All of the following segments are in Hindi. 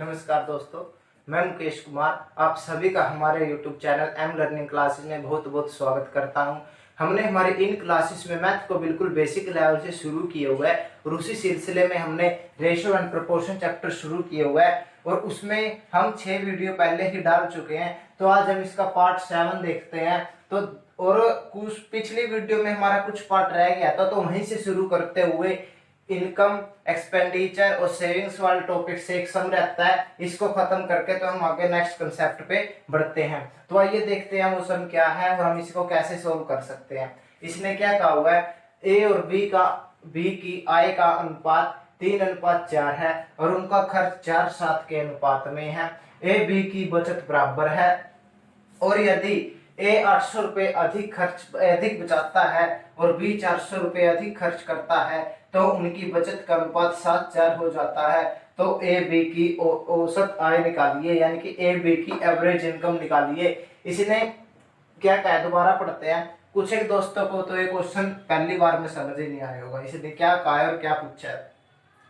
नमस्कार दोस्तों, मैं मुकेश कुमार आप सभी का हमारे YouTube channel am learning classes में बहुत बहुत स्वागत करता हूं। हमने हमारे इन क्लासेस में मैथ को बिल्कुल बेसिक लेवल से शुरू किए हुआ है और उसी सिलसिले में हमने रेशियो एंड प्रोपोर्शन चैप्टर शुरू किए हुआ है और उसमें हम 6 वीडियो पहले ही डाल चुके हैं। तो आज हम इसका पार्ट 7 देखते हैं। तो और कुछ पिछली वीडियो में हमारा कुछ पार्ट रह गया था, तो वहीं से शुरू करते हुए इनकम, एक्सपेंडिचर और सेविंग्स वाले टॉपिक से एक सम रहता है, इसको खत्म करके तो हम आगे नेक्स्ट कंसेप्ट पे बढ़ते हैं। तो आइए देखते हैं वो सम क्या है और हम इसको कैसे सोल्व कर सकते हैं। इसने क्या कहा हुआ है, ए और बी की आय का अनुपात 3:4 है और उनका खर्च 4:7 के अनुपात में है। ए बी की बचत बराबर है और यदि ए 800 रुपए अधिक बचाता है और बी 400 रुपए अधिक खर्च करता है तो उनकी बचत का अनुपात 7:4 हो जाता है। तो ए बी की औसत आय निकालिए, यानी कि ए बी की एवरेज इनकम निकालिए। इसने क्या कहा है, दोबारा पढ़ते हैं। कुछ एक दोस्तों को तो ये क्वेश्चन पहली बार में समझ ही नहीं आया होगा, इसने क्या कहा है और क्या पूछा है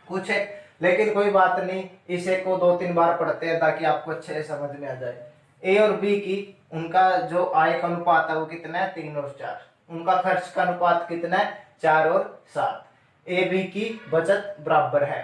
कुछ एक, लेकिन कोई बात नहीं, इसे को 2-3 बार पढ़ते हैं ताकि आपको अच्छे से समझ में आ जाए। ए और बी की उनका जो आय का अनुपात है वो कितना है, 3 और 4। उनका खर्च का अनुपात कितना है, 4 और 7। ए बी की बचत बराबर है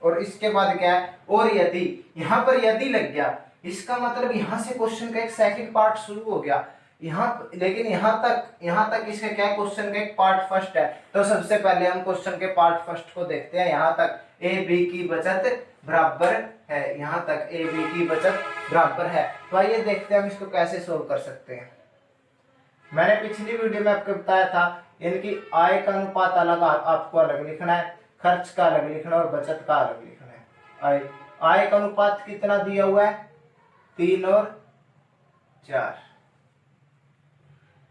और इसके बाद क्या है, और यदि, यहां पर यदि लग गया, इसका मतलब यहां से क्वेश्चन का एक सेकंड पार्ट शुरू हो गया यहाँ, लेकिन यहाँ तक इसका क्या क्वेश्चन का एक पार्ट फर्स्ट है। तो सबसे पहले हम क्वेश्चन के पार्ट फर्स्ट को देखते हैं। यहाँ तक ए बी की बचत बराबर है, यहाँ तक ए बी की बचत बराबर है। तो आइए देखते हैं हम इसको कैसे सोल्व कर सकते हैं। मैंने पिछली वीडियो में आपको बताया था, इनकी आय का अनुपात अलग आपको अलग लिखना है, खर्च का अलग लिखना है और बचत का अलग लिखना है। आय का अनुपात कितना दिया हुआ है, 3 और 4,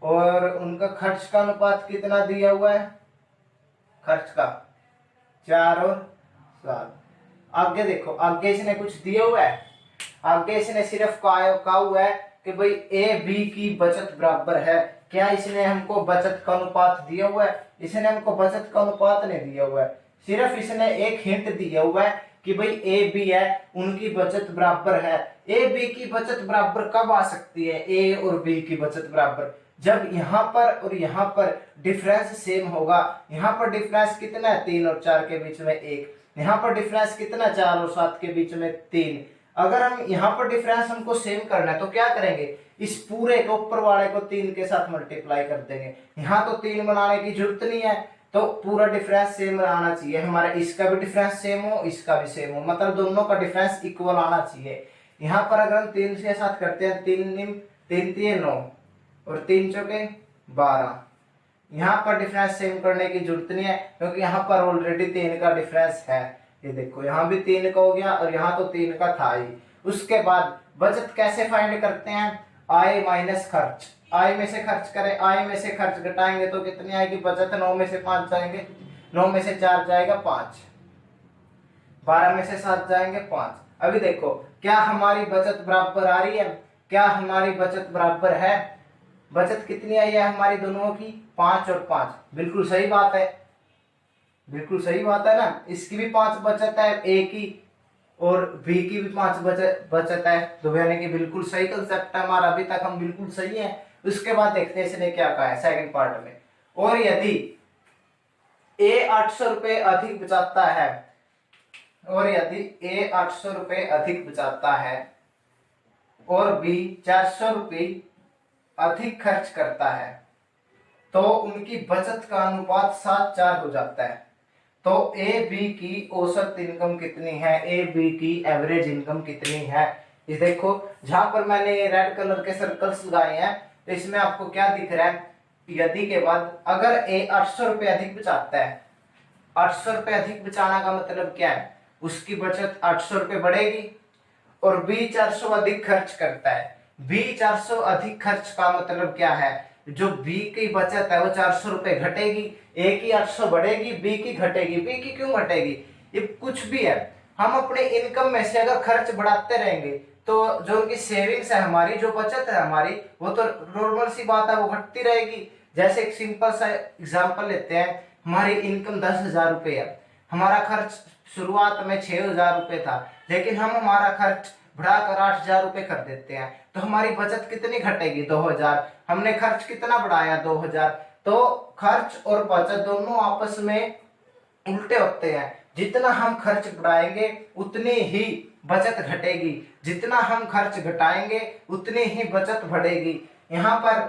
और उनका खर्च का अनुपात कितना दिया हुआ है, खर्च का 4 और 7। आगे देखो, आगे इसने कुछ दिया हुआ है, आगे इसने सिर्फ कहा हुआ है कि भाई ए बी की बचत बराबर है। क्या इसने हमको बचत का अनुपात दिया हुआ है? इसने हमको बचत का अनुपात नहीं दिया हुआ है, सिर्फ इसने एक हिंट दिया हुआ है कि भाई ए बी है, उनकी बचत बराबर है। ए बी की बचत बराबर कब आ सकती है, ए और बी की बचत बराबर जब यहाँ पर और यहाँ पर डिफरेंस सेम होगा। यहाँ पर डिफरेंस कितना है, 3 और 4 के बीच में 1। यहाँ पर डिफरेंस कितना, 4 और 7 के बीच में 3। अगर हम यहाँ पर डिफरेंस हमको सेम करना है तो क्या करेंगे, इस पूरे को ऊपर वाले को 3 के साथ मल्टीप्लाई कर देंगे। यहाँ तो 3 बनाने की जरूरत नहीं है, तो पूरा डिफरेंस सेम आना चाहिए हमारा। इसका भी डिफरेंस सेम हो, इसका भी सेम हो, मतलब दोनों का डिफरेंस इक्वल आना चाहिए। यहाँ पर अगर हम 3 के साथ करते हैं, 3 9 और 3 चौके 12। यहाँ पर डिफरेंस सेम करने की जरूरत नहीं है क्योंकि यहाँ पर ऑलरेडी 3 का डिफरेंस है। ये देखो, यहाँ भी 3 का हो गया और यहाँ तो 3 का था ही। उसके बाद बचत कैसे फाइंड करते हैं, आय माइनस खर्च। आय में से खर्च करें, आय में से खर्च घटाएंगे तो कितनी आएगी बचत, 9 में से 5 जाएंगे, 9 में से 4 जाएगा 5, 12 में से 7 जाएंगे 5। अभी देखो, क्या हमारी बचत बराबर आ रही है, क्या हमारी बचत बराबर है? बचत कितनी आई है हमारी दोनों की, 5 और 5। बिल्कुल सही बात है, बिल्कुल सही बात है ना। इसकी भी 5 बचत है, ए की और बी की भी 5 बचत है। तो यानी कि बिल्कुल सही कंसेप्ट है हमारा, अभी तक हम बिल्कुल सही हैं। उसके बाद देखते हैं इसने क्या कहा है सेकंड पार्ट में। और यदि ए 800 रुपए अधिक बचाता है, और यदि ए 800 रुपए अधिक बचाता है और बी 400 रुपए अधिक खर्च करता है तो उनकी बचत का अनुपात 7:4 हो जाता है। तो ए बी की औसत इनकम कितनी है, ए बी की एवरेज इनकम कितनी है। ये देखो, जहां पर मैंने रेड कलर के सर्कल्स लगाए हैं तो इसमें आपको क्या दिख रहा है, यदि के बाद अगर ए 800 रुपए अधिक बचाता है, 800 रुपए अधिक बचाना का मतलब क्या है, उसकी बचत 800 रुपए बढ़ेगी। और बी 400 अधिक खर्च करता है, बी 400 अधिक खर्च का मतलब क्या है, जो बी की बचत है वो 400 रुपए घटेगी। ए की 800 बढ़ेगी, बी की घटेगी। बी की क्यों घटेगी, ये कुछ भी है, हम अपने इनकम में से अगर खर्च बढ़ाते रहेंगे तो जो उनकी सेविंग्स है हमारी, जो बचत है हमारी, वो तो नॉर्मल सी बात है, वो घटती रहेगी। जैसे एक सिंपल सा एग्जांपल लेते हैं, हमारी इनकम 10,000 रुपए है, हमारा खर्च शुरुआत में 6,000 रुपये था, लेकिन हम हमारा खर्च बढ़ाकर 8,000 रुपये कर देते हैं, तो हमारी बचत कितनी घटेगी? 2,000। हमने खर्च कितना बढ़ाया? 2,000। तो खर्च और बचत दोनों आपस में उल्टे होते हैं। जितना हम खर्च बढ़ाएंगे उतनी ही बचत घटेगी, जितना हम खर्च घटाएंगे उतनी ही बचत बढ़ेगी। यहाँ पर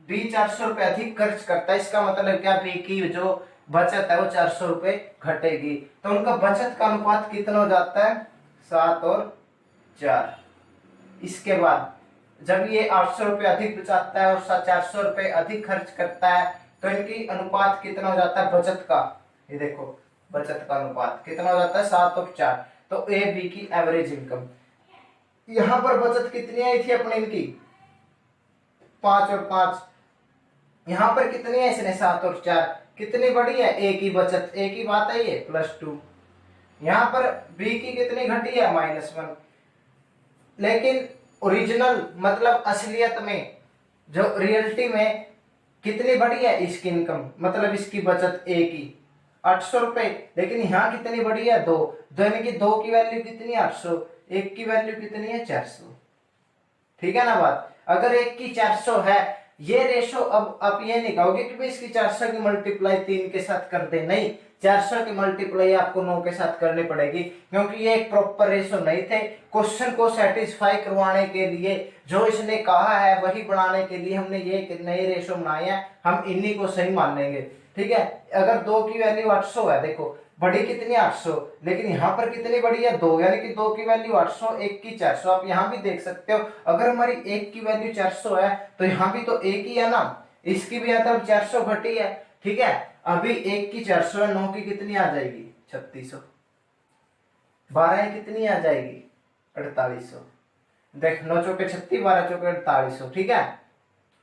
बी 400 रुपये अधिक खर्च करता है, इसका मतलब क्या? बी की जो बचत है वो 400 रुपये घटेगी। तो उनका बचत का अनुपात कितना हो जाता है? 7 और 4। इसके बाद जब ये 800 रुपये अधिक बचाता है और 400 रुपये अधिक खर्च करता है, तो इनकी अनुपात कितना हो जाता है बचत का? ये देखो, बचत का अनुपात कितना हो जाता है? 7 और 4। तो ए बी की एवरेज इनकम, यहां पर बचत कितनी आई थी अपने इनकी? 5 और 5। यहां पर कितनी है इसने? 7 और 4। कितनी बड़ी है? ए की बचत, ए की बात है ये, +2। यहां पर बी की कितनी घटी है? -1। लेकिन ओरिजिनल मतलब असलियत में, जो रियलिटी में कितनी बड़ी है इसकी इनकम, मतलब इसकी बचत ए की 800 रुपए, लेकिन यहाँ कितनी बड़ी है? 2। यानी कि 2 की वैल्यू कितनी है? 800। एक की वैल्यू कितनी है? 400। ठीक है ना बात? अगर एक की 400 है, ये रेशो, अब आप ये नहीं कहोगे कि भाई इसकी 400 की मल्टीप्लाई 3 के साथ कर दे, नहीं, 400 की मल्टीप्लाई आपको 9 के साथ करनी पड़ेगी, क्योंकि ये एक प्रॉपर रेशो नहीं थे। क्वेश्चन को सेटिस्फाई करवाने के लिए, जो इसने कहा है वही बनाने के लिए हमने ये नए रेशो बनाए हैं, हम इन्हीं को सही मानेंगे। ठीक है, अगर 2 की वैल्यू 800 है, देखो बड़ी कितनी है? 800, लेकिन यहाँ पर कितनी बड़ी है? 2, यानी कि 2 की वैल्यू 800, एक की 400। आप यहाँ भी देख सकते हो, अगर हमारी एक की वैल्यू 400 है तो यहाँ भी तो एक ही है ना, इसकी भी मतलब 400 घटी है। ठीक है, अभी एक की 400 है, 9 की कितनी आ जाएगी? 3600। 12 कितनी आ जाएगी? 4800। देख, 9 चौके 36, 12 चौके 4800। ठीक है,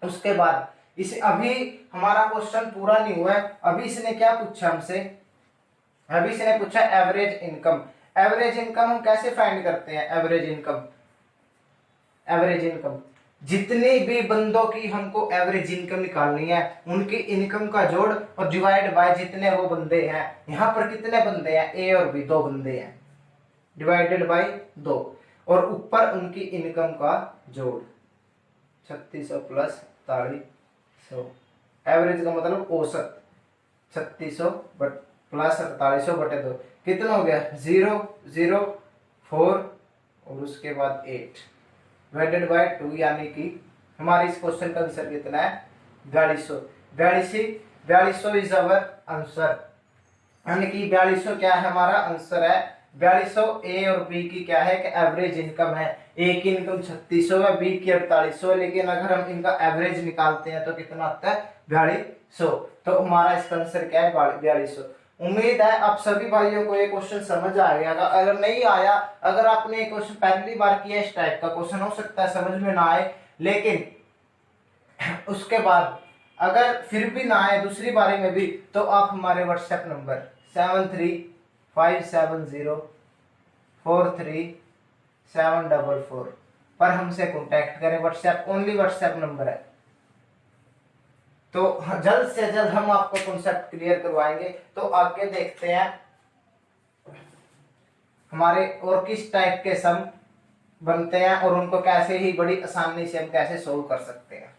उसके बाद इसे, अभी हमारा क्वेश्चन पूरा नहीं हुआ है, अभी इसने क्या पूछा हमसे? अभी इसने पूछा एवरेज इनकम। एवरेज इनकम हम कैसे फाइंड करते हैं? एवरेज इनकम, एवरेज इनकम, जितने भी बंदों की हमको एवरेज इनकम निकालनी है, उनकी इनकम का जोड़ और डिवाइड बाय जितने वो बंदे हैं। यहाँ पर कितने बंदे हैं? ए और बी, 2 बंदे हैं, डिवाइडेड बाय 2, और ऊपर उनकी इनकम का जोड़ 3600 प्लस 4800। एवरेज का मतलब औसत, 3600 प्लस 4800 बटे 2, कितना हो गया? 0 0 4 और उसके बाद 8 डिवाइडेड बाय 2, यानी कि हमारे इस क्वेश्चन का आंसर कितना है? 4200। 4200 इज अवर आंसर, यानी कि 4200 क्या है? हमारा आंसर है 4200। ए और बी की क्या है? कि एवरेज इनकम है। ए की इनकम 3600 है, बी की 4800 है, लेकिन अगर हम इनका एवरेज निकालते हैं तो कितना आता है? 4200। तो हमारा इसका आंसर क्या है? 4200। उम्मीद है आप सभी भाइयों को ये क्वेश्चन समझ आ गया था। अगर नहीं आया, अगर आपने ये क्वेश्चन पहली बार किया, इस टाइप का क्वेश्चन हो सकता है समझ में ना आए, लेकिन उसके बाद अगर फिर भी ना आए दूसरी बारी में भी, तो आप हमारे व्हाट्सएप नंबर 7357043744 पर हमसे कांटेक्ट करें। व्हाट्सएप, ओनली व्हाट्सएप नंबर है। तो जल्द से जल्द हम आपको कॉन्सेप्ट क्लियर करवाएंगे। तो आगे देखते हैं हमारे और किस टाइप के सम बनते हैं और उनको कैसे ही बड़ी आसानी से हम कैसे सोल्व कर सकते हैं।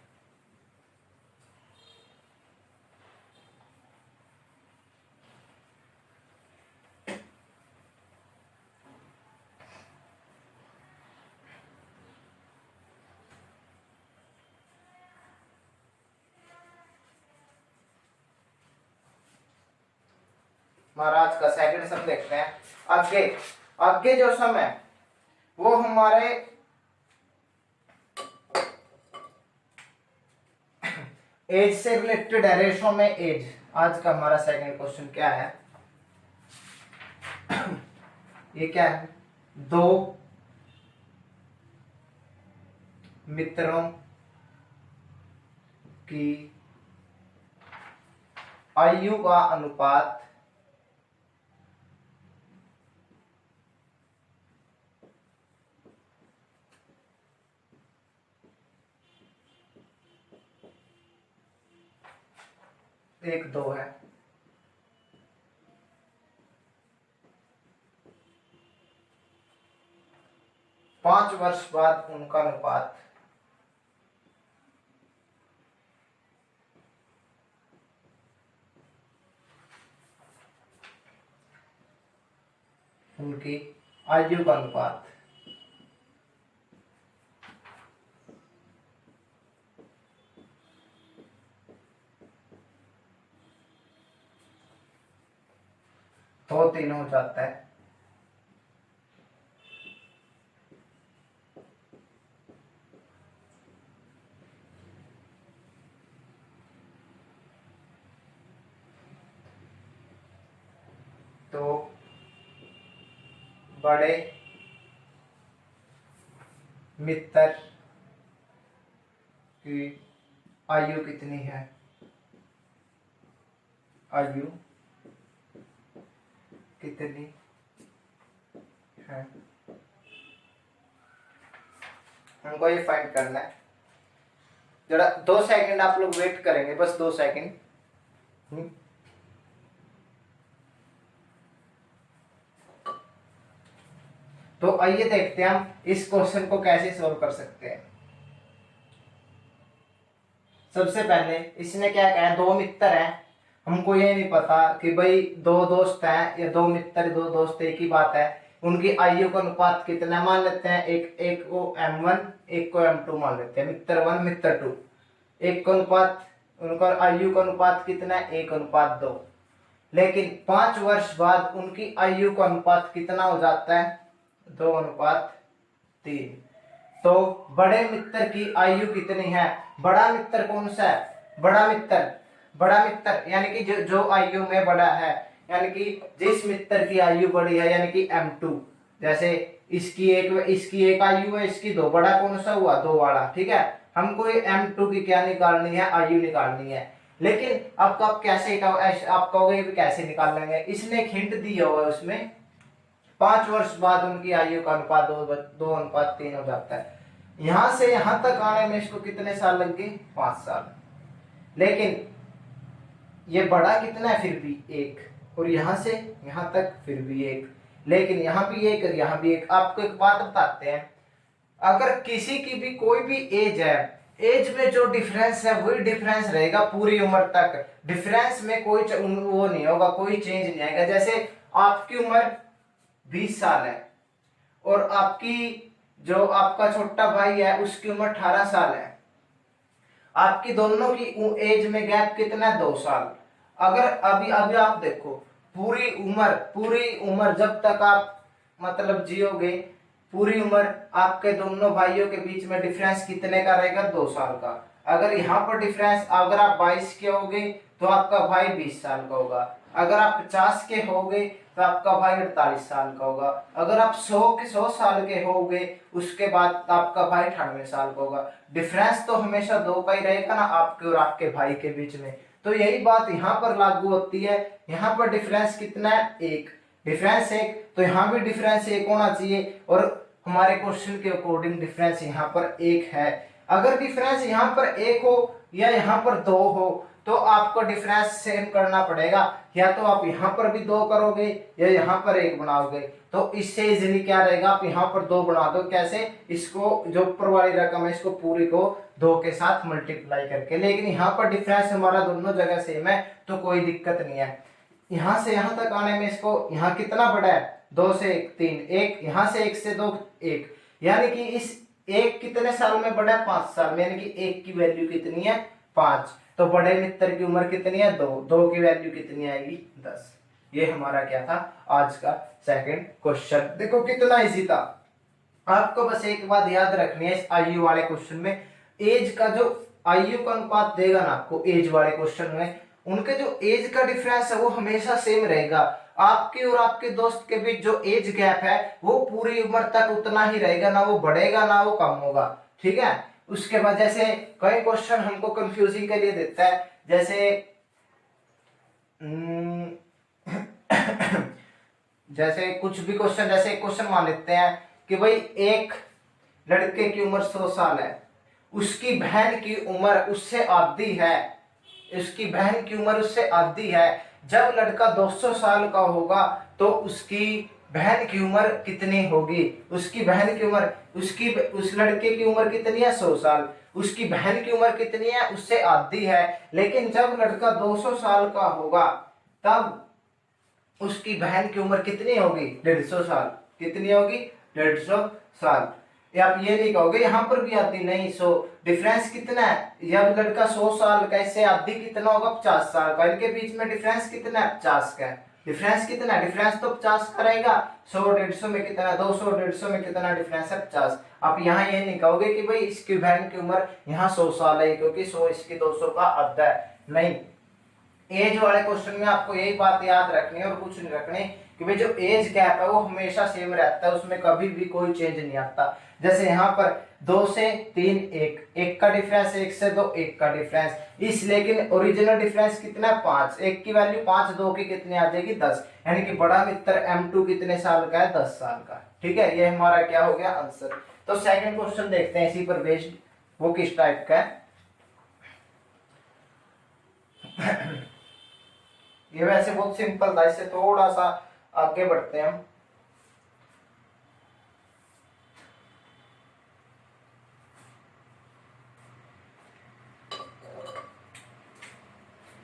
महाराज का सेकंड सम देखते हैं। आगे आगे जो सम है वो हमारे एज से रिलेटेड है, रेशो में एज। आज का हमारा सेकंड क्वेश्चन क्या है? ये क्या है? 2 मित्रों की आयु का अनुपात 1:2 है। 5 वर्ष बाद उनका अनुपात। उनकी आयु का अनुपात। तो 3 हो जाता है। तो बड़े मित्र की आयु कितनी है? आयु कितनी है, हमको ये फाइंड करना है। जरा 2 सेकंड आप लोग वेट करेंगे, बस 2 सेकंड। तो आइए देखते हैं हम इस क्वेश्चन को कैसे सॉल्व कर सकते हैं। सबसे पहले इसने क्या कहा, 2 मित्र हैं। हमको ये नहीं पता कि भाई 2 दोस्त हैं या 2 मित्र 2 दोस्त, एक ही बात है। उनकी आयु का अनुपात कितना मान लेते हैं, एक को M1 एक को M2 मान लेते हैं, मित्र 1 मित्र 2। एक का अनुपात, उनका आयु का अनुपात कितना है, 1:2। लेकिन 5 वर्ष बाद उनकी आयु का अनुपात कितना हो जाता है, 2:3। तो बड़े मित्र की आयु कितनी है? बड़ा मित्र कौन सा है? बड़ा मित्र यानी कि जो आयु में बड़ा है, यानी कि जिस मित्र की आयु बड़ी है, यानी कि M2। जैसे इसकी एक आयु है, इसकी 2, बड़ा कौन सा हुआ, 2 वाला। ठीक है, हमको ये M2 की क्या निकालनी है, आयु निकालनी है। लेकिन आपको आप कैसे, आप कहोगे कैसे निकाल लेंगे? इसने एक हिंट दिया हुआ है उसमें, 5 वर्ष बाद उनकी आयु का अनुपात 2:3 हो जाता है। यहां से यहां तक आने में इसको कितने साल लग गए, 5 साल। लेकिन ये बड़ा कितना है, फिर भी 1, और यहां से यहां तक फिर भी 1, लेकिन यहां भी 1 और यहां भी 1। आपको एक बात बताते हैं, अगर किसी की भी कोई भी एज है, एज में जो डिफरेंस है वही डिफरेंस रहेगा पूरी उम्र तक। डिफरेंस में कोई वो नहीं होगा, कोई चेंज नहीं आएगा। जैसे आपकी उम्र 20 साल है और जो आपका छोटा भाई है उसकी उम्र 18 साल है, आपकी दोनों की एज में गैप कितना है, 2 साल। अगर अभी आप देखो, पूरी उम्र जब तक आप मतलब जियोगे, पूरी उम्र आपके दोनों भाइयों के बीच में डिफरेंस कितने का रहेगा, 2 साल का। अगर यहाँ पर डिफरेंस, अगर आप 22 के होगे तो आपका भाई 20 साल का होगा। अगर आप 50 के होगे तो आपका भाई 48 साल का होगा। अगर आप 100 साल के होगे उसके बाद आपका भाई 98 साल का होगा। डिफरेंस तो हमेशा 2 का ही रहेगा ना, आपके और आपके भाई के बीच में। तो यही बात यहाँ पर लागू होती है। यहाँ पर डिफरेंस कितना है, 1, डिफरेंस 1, तो यहाँ भी डिफरेंस 1 होना चाहिए। और हमारे क्वेश्चन के अकॉर्डिंग डिफरेंस यहाँ पर 1 है। अगर डिफरेंस यहाँ पर 1 हो या यहाँ पर 2 हो तो आपको डिफरेंस सेम करना पड़ेगा। या तो आप यहाँ पर भी 2 करोगे या यहाँ पर 1 बनाओगे। तो इससे इजीली क्या रहेगा, आप यहाँ पर 2 बना दो। कैसे? इसको जो ऊपर वाली रकम है इसको पूरी को 2 के साथ मल्टीप्लाई करके। लेकिन यहाँ पर डिफरेंस हमारा दोनों जगह सेम है तो कोई दिक्कत नहीं है। यहाँ से यहाँ तक आने में इसको, यहाँ कितना बड़ा है, 2 से 1 3, 1, यहाँ से 1 से 2 1, यानी कि इस 1 कितने साल में बड़ा है, 5 साल में। यानी कि 1 की वैल्यू कितनी है, 5। तो बड़े मित्र की उम्र कितनी है, 2 की वैल्यू कितनी आएगी, 10। ये हमारा क्या था, आज का सेकंड क्वेश्चन। देखो कितना इजी था। आपको बस एक बात याद रखनी है, इस आयु वाले क्वेश्चन में एज का जो आयु का अनुपात देगा ना आपको, एज वाले क्वेश्चन में उनके जो एज का डिफरेंस है वो हमेशा सेम रहेगा। आपके और आपके दोस्त के बीच जो एज गैप है वो पूरी उम्र तक उतना ही रहेगा, ना वो बढ़ेगा ना वो कम होगा। ठीक है। उसके बाद जैसे कई क्वेश्चन हमको कंफ्यूजिंग के लिए देता है, जैसे जैसे कुछ भी क्वेश्चन, जैसे क्वेश्चन मान लेते हैं कि भाई एक लड़के की उम्र 100 साल है, उसकी बहन की उम्र उससे आधी है, उसकी बहन की उम्र उससे आधी है। जब लड़का 200 साल का होगा तो उसकी बहन की उम्र कितनी होगी। उसकी बहन की उम्र, उस लड़के की उम्र कितनी है 100 साल, उसकी बहन की उम्र कितनी है उससे आधी है। लेकिन जब लड़का 200 साल का होगा तब उसकी बहन की उम्र कितनी होगी 150 साल। कितनी होगी 150 साल। या आप ये नहीं कहोगे यहाँ पर भी आधी नहीं, सो डिफरेंस कितना है। जब लड़का 100 साल का, इससे आधी कितना होगा 50 साल का। इनके बीच में डिफरेंस कितना है 50 का। डिफरेंस कितना है, डिफरेंस तो 50 का रहेगा। 100 150 में कितना, 200 150 में कितना डिफरेंस है 50। आप यहाँ ये नहीं कहोगे कि भाई इसकी बहन की उम्र यहाँ 100 साल है क्योंकि 100 इसकी 200 का आधा है। नहीं, एज वाले क्वेश्चन में आपको यही बात याद रखनी है और कुछ नहीं रखनी कि भाई जो एज गैप है वो हमेशा सेम रहता है, उसमें कभी भी कोई चेंज नहीं आता। जैसे यहाँ पर 2 से 3 1 का डिफरेंस, 1 से 2 1 का डिफरेंस। इस लेकिन ओरिजिनल डिफरेंस कितना है 5। 1 की वैल्यू 5, 2 की कितनी आ जाएगी 10। यानी कि बड़ा मित्र M2 कितने साल का है 10 साल का। ठीक है, ये हमारा क्या हो गया आंसर। तो सेकंड क्वेश्चन देखते हैं इसी पर बेस्ड, वो किस टाइप का है। ये वैसे बहुत सिंपल था, इससे थोड़ा सा आगे बढ़ते हैं हम।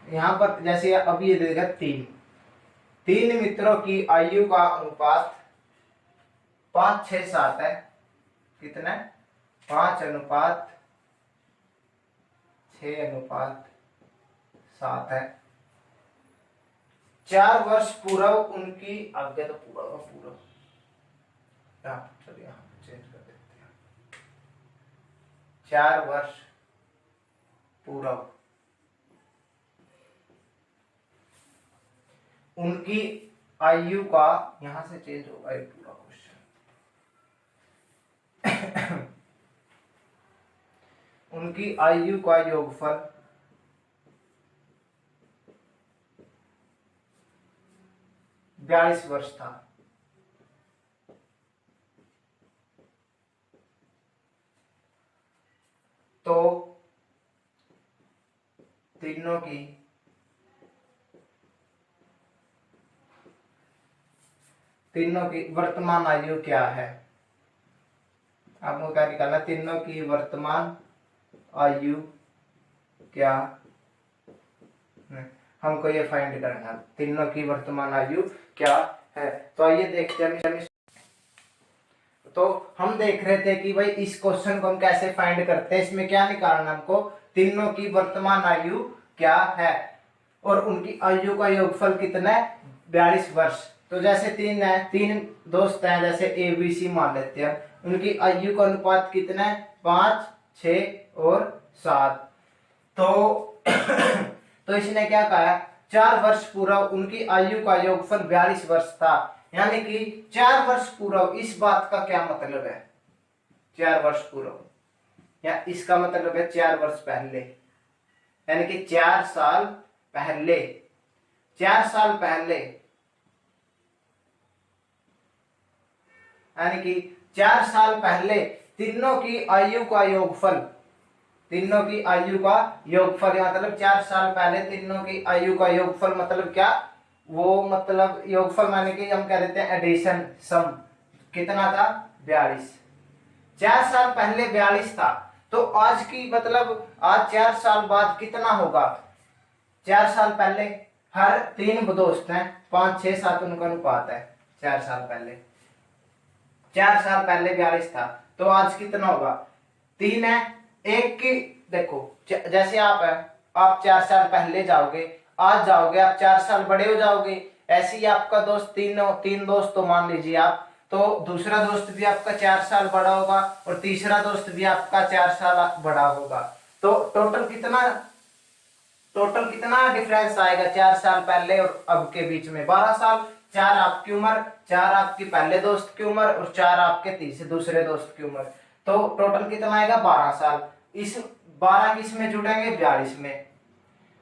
यहां पर जैसे अभी ये देगा 3 मित्रों की आयु का अनुपात 5 6 7 है। कितना, 5:6:7 है। 4 वर्ष पूर्व उनकी, आगे तो पूरा चलिए यहाँ चेंज कर देते हैं। 4 वर्ष पूर्व उनकी आयु का, यहां से चेंज होगा ये पूरा क्वेश्चन। उनकी आयु का योगफल 42 वर्ष था। तो तीनों की वर्तमान आयु क्या है। आपको क्या निकालना, तीनों की वर्तमान आयु क्या है, हमको ये फाइंड करना। तीनों की वर्तमान आयु क्या है। तो आइए देखते हैं। तो हम देख रहे थे कि भाई इस क्वेश्चन को हम कैसे फाइंड करते हैं। इसमें क्या निकालना हमको, तीनों की वर्तमान आयु क्या है और उनकी आयु का योगफल कितना है 42 वर्ष। तो जैसे 3 दोस्त हैं, जैसे ABC मान लेते हैं, उनकी आयु का अनुपात कितना है 5 6 और 7। तो इसने क्या कहा, 4 वर्ष पूर्व उनकी आयु का योगफल 42 वर्ष था। यानी कि 4 वर्ष पूर्व, इस बात का क्या मतलब है 4 वर्ष पूर्व, या इसका मतलब है 4 वर्ष पहले। यानी कि 4 साल पहले, 4 साल पहले, यानी कि 4 साल पहले तीनों की आयु का योगफल, तीनों की आयु का योगफल मतलब 4 साल पहले तीनों की आयु का योगफल मतलब क्या, वो मतलब योगफल माने कि हम कह देते हैं एडिशन, सम कितना था 42। 4 साल पहले 42 था, तो आज की मतलब आज 4 साल बाद कितना होगा। 4 साल पहले हर 3 दोस्त हैं, 5 6 7 उनका अनुपात है। 4 साल पहले, 4 साल पहले 42 था, तो आज कितना होगा 3 है। एक की देखो, जैसे आप है, आप 4 साल पहले जाओगे, आज जाओगे, आप 4 साल बड़े हो जाओगे। ऐसे ही आपका दोस्त तीन दोस्त तो मान लीजिए आप, तो दूसरा दोस्त भी आपका 4 साल बड़ा होगा और तीसरा दोस्त भी आपका 4 साल बड़ा होगा। तो टोटल कितना डिफरेंस आएगा 4 साल पहले और अब के बीच में 12 साल। 4 आपकी उम्र, 4 आपकी पहले दोस्त की उम्र और 4 आपके दूसरे दोस्त की उम्र, तो टोटल कितना आएगा 12 साल। इस 12 किस में जुड़ेंगे 42 में।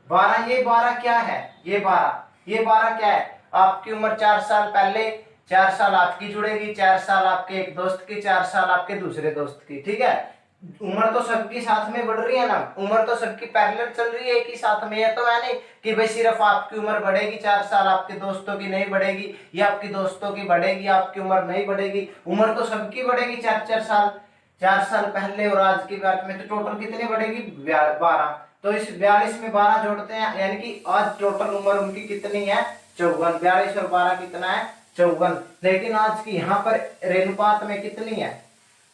12 ये 12 क्या है, ये 12 क्या है, आपकी उम्र 4 साल पहले, 4 साल आपकी जुड़ेगी, 4 साल आपके एक दोस्त की, 4 साल आपके दूसरे दोस्त की। ठीक है, उम्र तो सबकी साथ में बढ़ रही है ना, उम्र तो सबकी पैरेलल चल रही है एक ही साथ में। ये तो है नहीं कि भाई सिर्फ आपकी उम्र बढ़ेगी 4 साल, आपके दोस्तों की नहीं बढ़ेगी, या आपकी दोस्तों की बढ़ेगी आपकी उम्र नहीं बढ़ेगी। उम्र तो सबकी बढ़ेगी 4-4 साल। 4 साल पहले और आज की बात में तो टोटल कितनी बढ़ेगी, 12। तो इस 42 में 12 जोड़ते हैं, यानी कि आज टोटल उम्र उनकी कितनी है, 54। 42 और 12 कितना है, 54। लेकिन आज की यहाँ पर रेणुपात में कितनी है,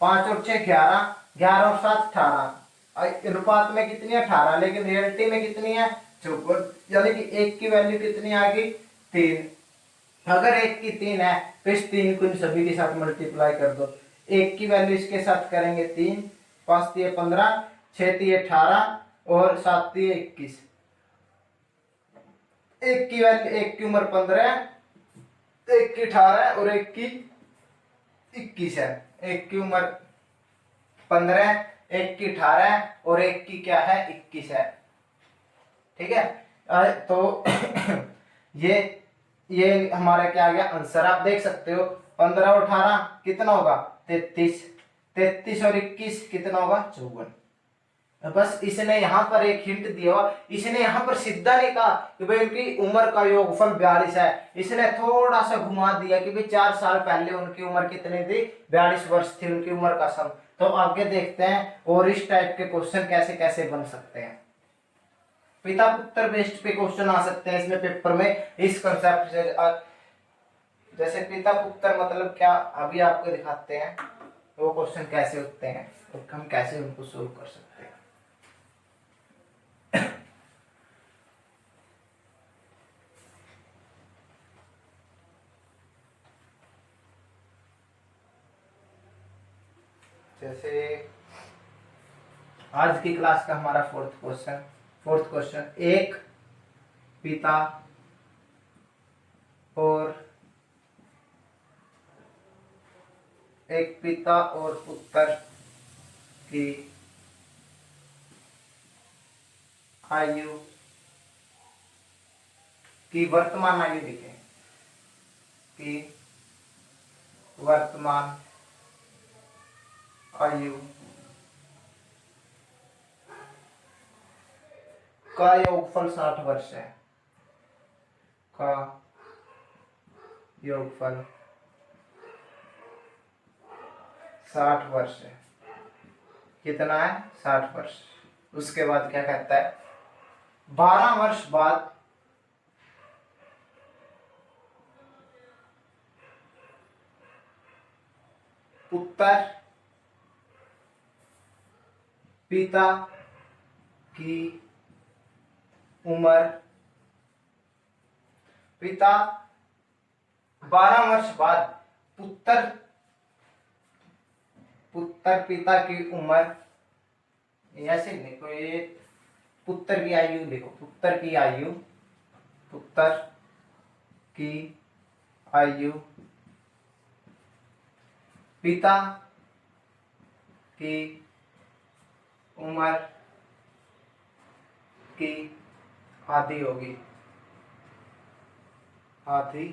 5 और 6 11, 11 और 7 18, अनुपात में कितनी है, 18, लेकिन रियलिटी में कितनी है, 54। यानी कि एक की वैल्यू कितनी आ गई, 3। अगर एक की 3 है तो इस 3 को इन सभी के साथ मल्टीप्लाई कर दो। एक की वैल्यू इसके साथ करेंगे 3, 5 दिए 15, 6 दिए 18 और 7 दिए 21। एक की वैल्यू, एक की उम्र 15 है, एक की 18 है और एक की 21 है। एक की उम्र 15, एक की 18 है और एक की क्या है, 21 है। ठीक है, तो ये हमारा क्या आ गया आंसर, आप देख सकते हो। 15 और 18 कितना होगा, 33। 33 और 21 कितना होगा, 54। बस इसने यहाँ पर एक हिंट दिया हुआ, इसने यहाँ पर सीधा नहीं कहा कि भाई उनकी उम्र का योगफल 42 है, इसने थोड़ा सा घुमा दिया कि भाई 4 साल पहले उनकी उम्र कितनी थी, 42 वर्ष थी उनकी उम्र का सम। तो आगे देखते हैं और इस टाइप के क्वेश्चन कैसे कैसे बन सकते हैं। पिता पुत्र बेस्ड पे क्वेश्चन आ सकते हैं इसमें पेपर में, इस कंसेप्ट से। जैसे पिता पुत्र मतलब क्या, अभी आपको दिखाते हैं वो क्वेश्चन कैसे होते हैं और हम कैसे उनको सोल्व कर सकते हैं। जैसे आज की क्लास का हमारा फोर्थ क्वेश्चन, एक पिता और पुत्र की आयु की वर्तमान आयु लिखें, कि वर्तमान आयु का योगफल 60 वर्ष है, का योगफल 60 वर्ष है। कितना है, 60 वर्ष। उसके बाद क्या कहता है, 12 वर्ष बाद पुत्र पिता की उम्र, पिता 12 वर्ष बाद पुत्र पिता की उम्र, ऐसे लिखो, ये पुत्र की आयु लिखो, पुत्र की आयु पिता की उम्र की आधी होगी, आधी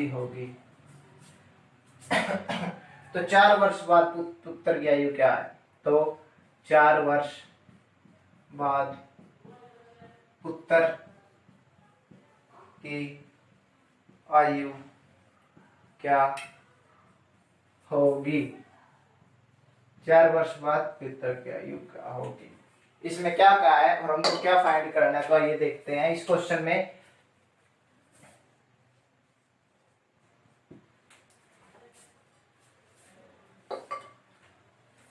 होगी। तो 4 वर्ष बाद पुत्र की आयु क्या है, तो 4 वर्ष बाद पुत्र की आयु क्या होगी, 4 वर्ष बाद पुत्र की आयु क्या होगी। इसमें क्या कहा है और हमको क्या फाइंड करना है, तो ये देखते हैं इस क्वेश्चन में।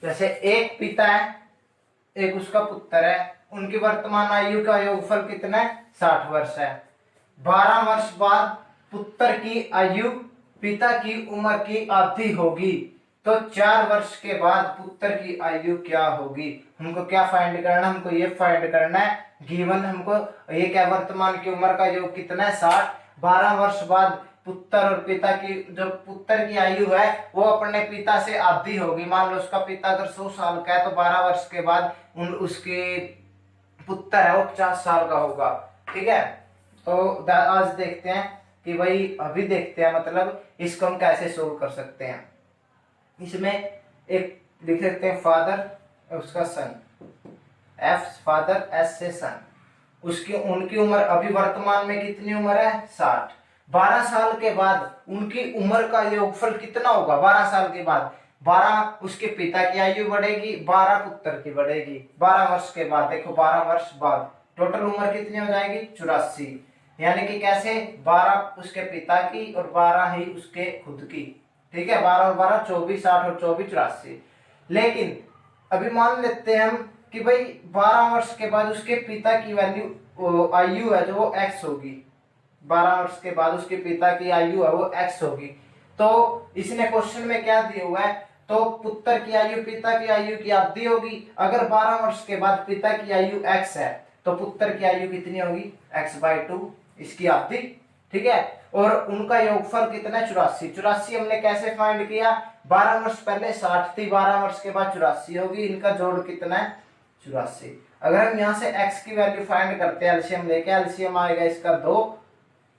जैसे एक पिता है, एक उसका पुत्र है, उनकी वर्तमान आयु का योगफल कितना है, 60 वर्ष है। 12 वर्ष बाद पुत्र की आयु पिता की उम्र की आधी होगी, तो 4 वर्ष के बाद पुत्र की आयु क्या होगी। हमको क्या फाइंड करना, हमको ये फाइंड करना है, गिवन हमको ये क्या, वर्तमान की उम्र का योग कितना है, 60। 12 वर्ष बाद पुत्र और पिता की, जो पुत्र की आयु है वो अपने पिता से आधी होगी। मान लो उसका पिता अगर 100 साल का है तो 12 वर्ष के बाद उसके पुत्र है वो 50 साल का होगा। ठीक है, तो आज देखते हैं कि भाई, अभी देखते हैं मतलब इसको हम कैसे सोल्व कर सकते हैं। इसमें एक लिख सकते हैं फादर, उसका सन, एफ फादर, एस से सन, उसकी उनकी उम्र अभी वर्तमान में कितनी उम्र है 60। 12 साल के बाद उनकी उम्र का योगफल कितना होगा 12 साल के बाद, 12 उसके पिता की आयु बढ़ेगी, 12 पुत्र की बढ़ेगी। 12 वर्ष के बाद देखो 12 वर्ष बाद टोटल उम्र कितनी हो जाएगी 84। यानी कि कैसे 12 उसके पिता की और 12 ही उसके खुद की, ठीक है, 12 और 12 24, 60 और 24 84। लेकिन अभी मान लेते हैं हम कि भाई 12 वर्ष के बाद उसके पिता की वैल्यू आयु है जो वो एक्स होगी, 12 वर्ष के बाद उसके पिता की आयु है वो एक्स होगी। तो इसने क्वेश्चन में क्या दिया हुआ है, तो पुत्र की आयु पिता की आयु की आधी होगी। अगर 12 वर्ष के बाद पिता की आयु एक्स है तो पुत्र की आयु कितनी होगी x/2, इसकी आधी, ठीक है। और उनका योगफल कितना है 84। 84 हमने कैसे फाइंड किया, 12 वर्ष पहले 60 थी, 12 वर्ष के बाद 84 होगी, इनका जोड़ कितना है 84। अगर हम यहाँ से x की वैल्यू फाइंड करते हैं, एलसीएम लेके, एलसीएम आएगा इसका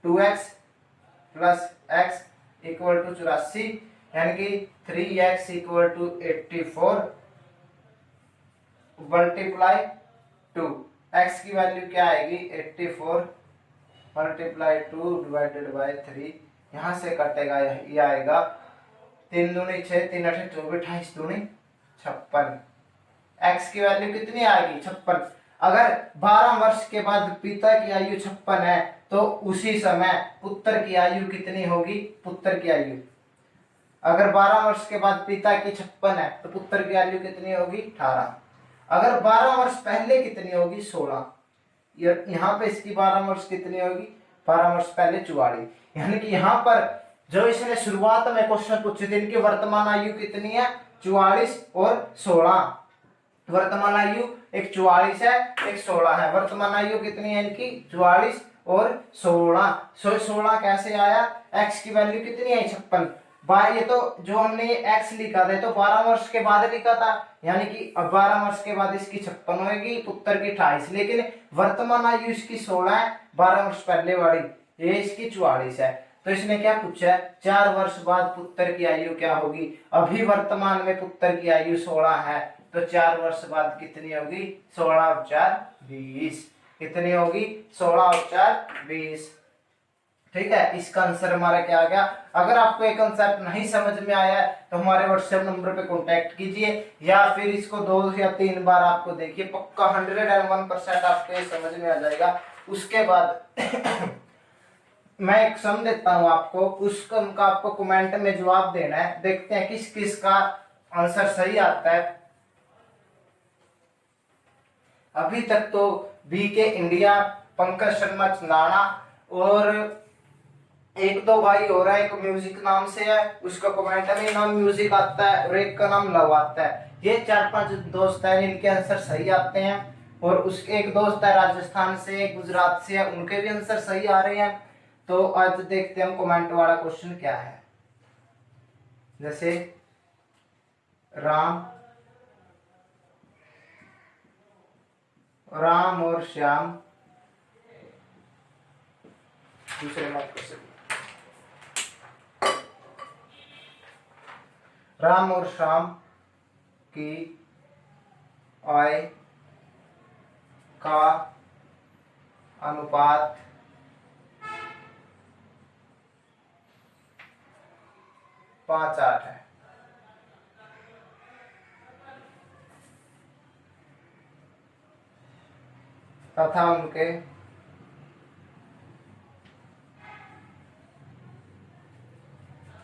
2x plus x equal to 84, यानी कि 3x equal to 84 multiply 2, x की वैल्यू क्या आएगी 84 मल्टीप्लाई 2 डिवाइडेड बाय 3, यहाँ से कटेगा ये आएगा 3 दूनी 6, 3 8 24, 28 दूनी 56। x की वैल्यू कितनी आएगी 56। अगर 12 वर्ष के बाद पिता की आयु 56 है तो उसी समय पुत्र की आयु कितनी होगी, पुत्र की आयु, अगर 12 वर्ष के बाद पिता की 56 है तो पुत्र की आयु कितनी होगी 18। अगर 12 वर्ष पहले कितनी होगी 16, यहाँ पे इसकी 12 वर्ष कितनी होगी 12 वर्ष पहले 44। यानी कि यहाँ पर जो इसने शुरुआत में क्वेश्चन पूछे थे इनकी वर्तमान आयु कितनी है 44 और 16, वर्तमान आयु एक 44 है एक 16 है, वर्तमान आयु कितनी है इनकी 44 और 16। 16 कैसे आया, x की वैल्यू कितनी है 56, ये तो जो हमने ये x लिखा था तो 12 वर्ष के बाद लिखा था, यानी कि अब 12 वर्ष के बाद इसकी 56 होगी, पुत्र की 28, लेकिन वर्तमान आयु इसकी 16 है, 12 वर्ष पहले वाली ये इसकी 44 है। तो इसने क्या पूछा है 4 वर्ष बाद पुत्र की आयु क्या होगी, अभी वर्तमान में पुत्र की आयु 16 है तो 4 वर्ष बाद कितनी होगी 16 और 4 20, कितनी होगी 16 और 4 20, ठीक है। इसका आंसर हमारा क्या आ गया। अगर आपको एक कंसेप्ट नहीं समझ में आया है तो हमारे व्हाट्सएप नंबर पे कांटेक्ट कीजिए या फिर इसको 2 या 3 बार आपको देखिए, पक्का 101% आपको ये समझ में आ जाएगा। उसके बाद मैं एक सम देता हूं आपको, उसका उनका आपको कमेंट में जवाब देना है, देखते हैं किस किस का आंसर सही आता है। अभी तक तो बी के इंडिया, पंकज शर्मा चंदाना और 1-2 भाई हो रहा है, एक म्यूजिक नाम से है उसका कमेंट में नाम म्यूजिक आता है और एक का नाम लव आता है। ये 4-5 दोस्त हैं जिनके आंसर सही आते हैं, और उसके एक दोस्त है राजस्थान से, गुजरात से है, उनके भी आंसर सही आ रहे हैं। तो आज देखते हैं हम कमेंट वाला क्वेश्चन क्या है। जैसे राम और श्याम, दूसरे मत क्वेश्चन, राम और श्याम की आय का अनुपात 5:8 है। तथा उनके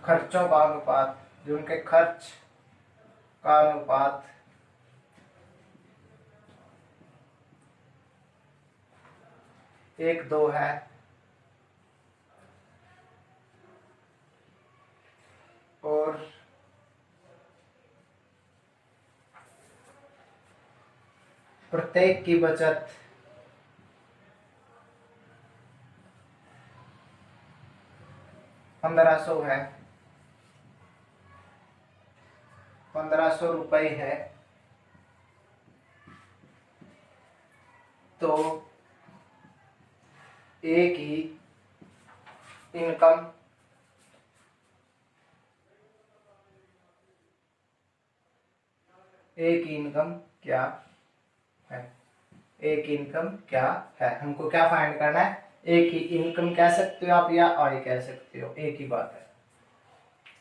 खर्चों का अनुपात, जो उनके खर्च का अनुपात 1:2 है। और प्रत्येक की बचत 1500 है, 1500 रुपए है। तो एक ही इनकम एक इनकम क्या है, एक इनकम क्या है, हमको क्या फाइंड करना है, एक ही इनकम कह सकते हो आप या आय कह सकते हो, एक ही बात है।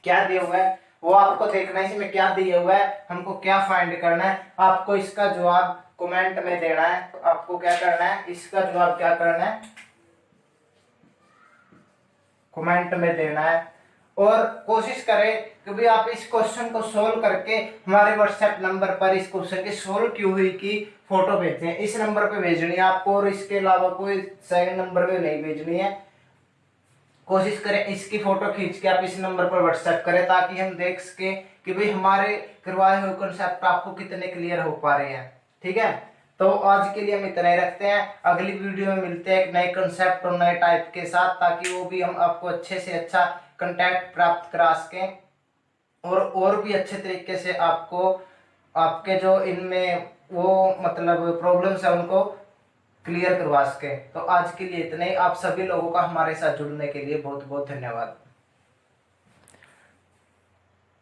क्या दिया हुआ है वो आपको देखना है, इसमें क्या दिया हुआ है, हमको क्या फाइंड करना है, आपको इसका जवाब कमेंट में देना है। तो आपको क्या करना है, इसका जवाब क्या करना है, कमेंट में देना है। और कोशिश करें कि भी आप इस क्वेश्चन को सोल्व करके हमारे व्हाट्सएप नंबर पर इस क्वेश्चन की सोल्व की हुई की फोटो भेजते हैं, इस नंबर पे भेजनी है आपको, और इसके अलावा कोई सेकंड नंबर पे नहीं भेजनी है। कोशिश करें इसकी फोटो खींच के आप इस नंबर पर व्हाट्सएप करें, ताकि हम देख सके कि भाई हमारे करवाए हुए कॉन्सेप्ट आपको कितने क्लियर हो पा रहे हैं। ठीक है, तो आज के लिए हम इतना ही रखते हैं, अगली वीडियो में मिलते हैं एक नए कॉन्सेप्ट और नए टाइप के साथ, ताकि वो भी हम आपको अच्छे से अच्छा कंटेंट प्राप्त करा सकें और भी अच्छे तरीके से आपको आपके जो इनमें वो मतलब प्रॉब्लम्स है उनको क्लियर करवा सके। तो आज के लिए इतना ही, आप सभी लोगों का हमारे साथ जुड़ने के लिए बहुत बहुत धन्यवाद।